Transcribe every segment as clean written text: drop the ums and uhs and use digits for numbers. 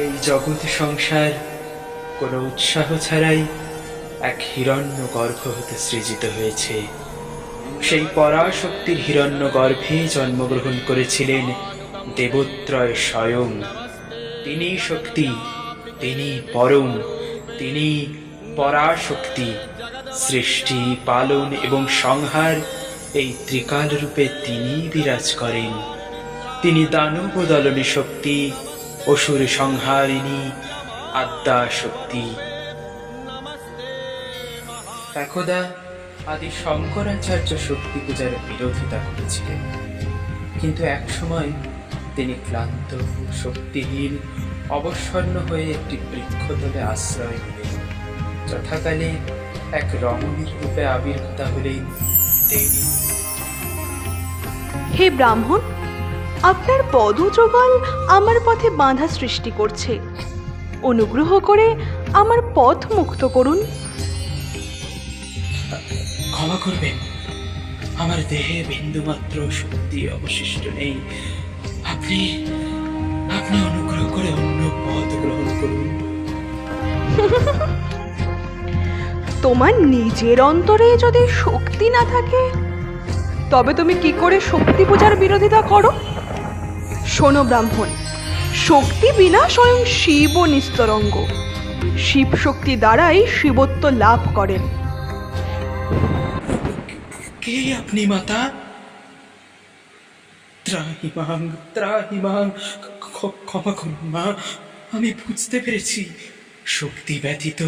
এই জগৎ সংসার কোনো উৎসাহ ছাড়াই এক হিরণ্য গর্ভ হতে সৃজিত হয়েছে। সেই পরাশক্তির হিরণ্য গর্ভে জন্মগ্রহণ করেছিলেন দেবত্রয় স্বয়ং। তিনি শক্তি, তিনি পরম, তিনি পরাশক্তি। সৃষ্টি, পালন এবং সংহার এই ত্রিকাল রূপে তিনি বিরাজ করেন। তিনি দানব দলনী শক্তি, অসুর সংহারিণী আদ্যা শক্তি। একদা আদি শঙ্করাচার্য শক্তি পূজার বিরোধিতা করেছিলেন, কিন্তু একসময় তিনি ক্লান্ত, শক্তিহীন, অবসন্ন হয়ে একটি বৃক্ষতলে আশ্রয় নিলেন। যথাকালে এক রমণীর রূপে আবির্ভূতা হলেন দেবী। হে ব্রাহ্মণ, আপনার পদযুগল আমার পথে বাধা সৃষ্টি করছে। অনুগ্রহ করে আমার পথ মুক্ত করুন। ক্ষমা করবেন, আমার দেহে বিন্দুমাত্র শক্তি অবশিষ্ট নেই। আপনি আপনি অনুগ্রহ করে অন্য পথ গ্রহণ করুন। তোমার নিজের অন্তরে যদি শক্তি না থাকে, তবে তুমি কি করে শক্তি পূজার বিরোধিতা করো? শোনো ব্রাহ্মণ, শক্তি বিনা স্বয়ং শিব নিস্তরঙ্গ। শিব শক্তি দ্বারাই শিবত্ব লাভ করেন। কে আপনি মাতা? ত্রাহিমাং ত্রাহিমাং, ক্ষমা করুন মা, আমি বুঝতে পেরেছি শক্তি ব্যতীত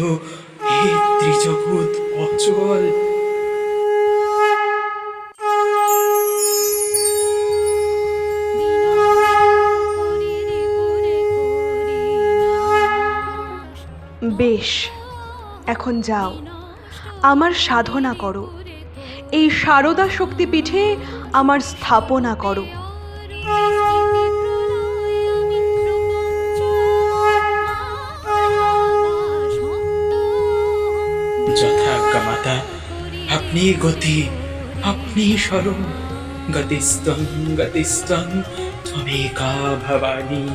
এই ত্রিজগৎ অচল। বেশ, এখন যাও, আমার সাধনা করো। এই সারদা শক্তিপীঠে আমার স্থাপনা করো। যথাজ্ঞা মাতা, আপনি গতি, আপনি স্বরূপ। গতিস্তং গতিস্তং ত্বমেকা ভবানী।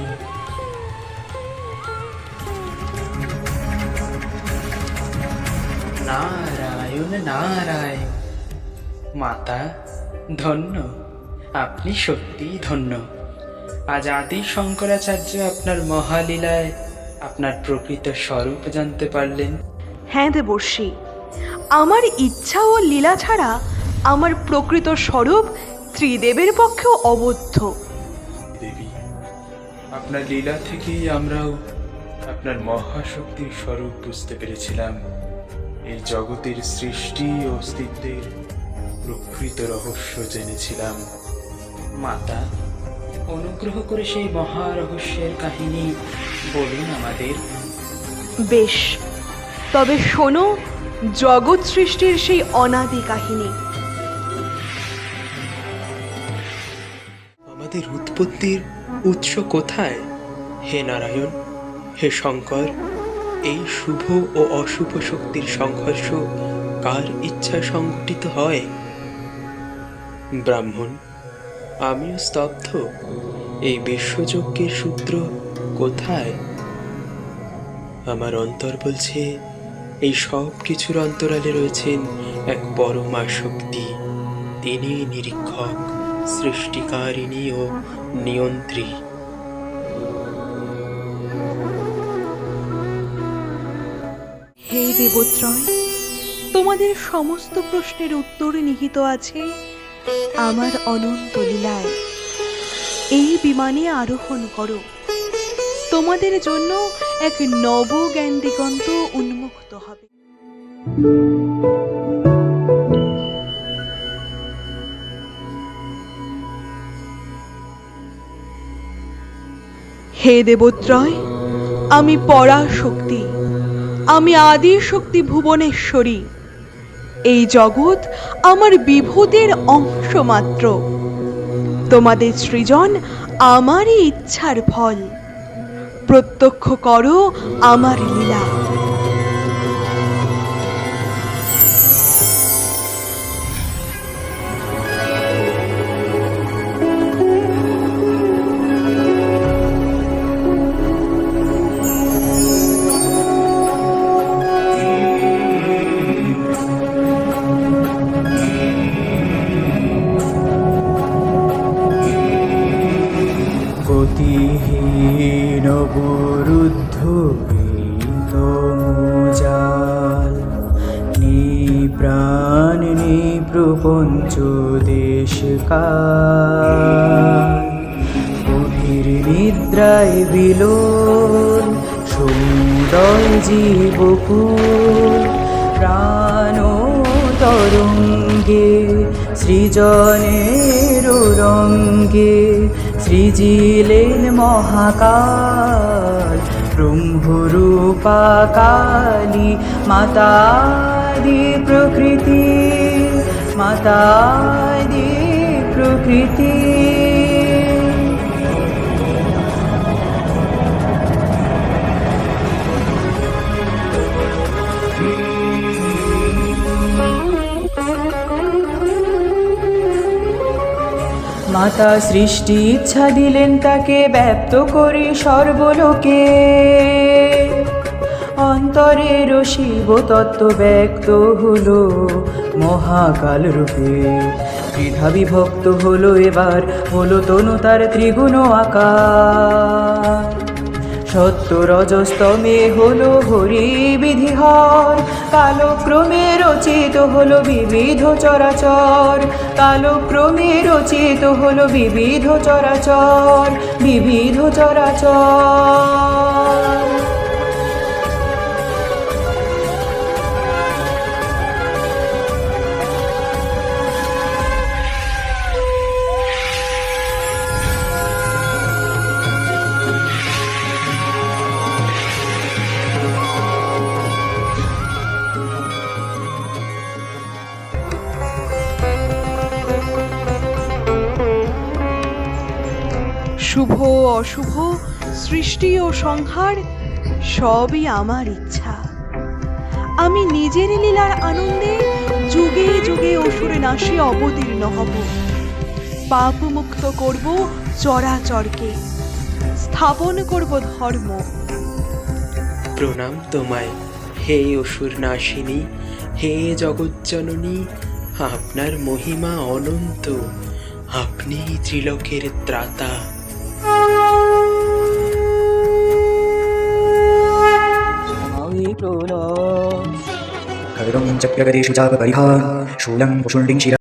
নারায়ণ নারায়ণ। মাতা ধন্য, আপনি সত্যিই ধন্য। আজ আদি শঙ্করাচার্য আপনার মহালীলায় আপনার প্রকৃত স্বরূপ জানতে পারলেন। হ্যাঁ দেবর্ষি, আমার ইচ্ছা ও লীলা ছাড়া আমার প্রকৃত স্বরূপ ত্রিদেবের পক্ষেও অবদ্ধ। দেবী, আপনার লীলা থেকেই আমরাও আপনার মহাশক্তির স্বরূপ বুঝতে পেরেছিলাম। এই জগতের সৃষ্টি ও অস্তিত্বের প্রকৃত রহস্য জেনেছিলাম। মাতা, অনুগ্রহ করে সেই মহারহস্যের কাহিনী বলুন আমাদের। বেশ, তবে শোনো জগৎ সৃষ্টির সেই অনাদি কাহিনী। আমাদের উৎপত্তির উৎস কোথায়? হে নারায়ণ, হে শঙ্কর, এই শুভ ও অশুভ শক্তির সংঘর্ষ কার ইচ্ছা সংঘটিত হয়? ব্রাহ্মণ, আমিও স্তব্ধ। এই বিশ্বযজ্ঞের সূত্র কোথায়? আমার অন্তর বলছে এই সব কিছুর অন্তরালে রয়েছেন এক পরমা শক্তি। তিনি নিরীক্ষক, সৃষ্টিকারিণী ও নিয়ন্ত্রী। হে দেবত্রয়, তোমাদের সমস্ত প্রশ্নের উত্তর নিহিত আছে আমার অনন্ত লীলায়। এই বিমানে আরোহণ করো, তোমাদের জন্য এক নব জ্ঞান দিগন্ত উন্মুক্ত হবে। হে দেবত্রয়, আমি পরাশক্তি, আমি আদি শক্তি ভুবনেশ্বরী। এই জগৎ আমার বিভূতির অংশ মাত্র। তোমাদের সৃজন আমারই ইচ্ছার ফল। প্রত্যক্ষ করো আমার লীলা। অবরুদ্ধ জাল, নিপ্রাণ নিপ্রপঞ্চ দেশ কাল, গভীর নিদ্রায় বিলোল সমুদয় জীবকুল, প্রাণ তরঙ্গে সৃজনের রঙ্গে সৃজিলেন মহাকাল, ব্রহ্মরূপা কালী মাতাদি প্রকৃতি, মাতাদি প্রকৃতি। মাতা সৃষ্টি ইচ্ছা দিলেন তাকে ব্যক্ত করে সর্বলোকে, অন্তরের শিব তত্ত্ব ব্যক্ত হলো মহাকাল রূপে, দ্বিধা বিভক্ত হলো এবার, হলো তনু তার ত্রিগুণ আকার, সত্য রজস্তমে হলো হরি বিধিহর, কালক্রমে রচিত হলো বিবিধ চরাচর, কালক্রমে রচিত হলো বিবিধ চরাচর, বিবিধ চরাচর। শুভ অশুভ, সৃষ্টি ও সংহার সবই আমার ইচ্ছা। আমি নিজের লীলার আনন্দে যুগে যুগে অসুরে নাশে অবতীর্ণ হব, পাপ মুক্ত করব চরাচরকে, স্থাপন করব ধর্ম। প্রণাম তোমায় হে অসুর নাশিনী, হে জগজ্জননী, আপনার মহিমা অনন্ত, আপনি ত্রিলোকের ত্রাতা। খড়গং চক্রগদেষু চাপ পরিহার, শূলং পশুণ্ডিং শিরা।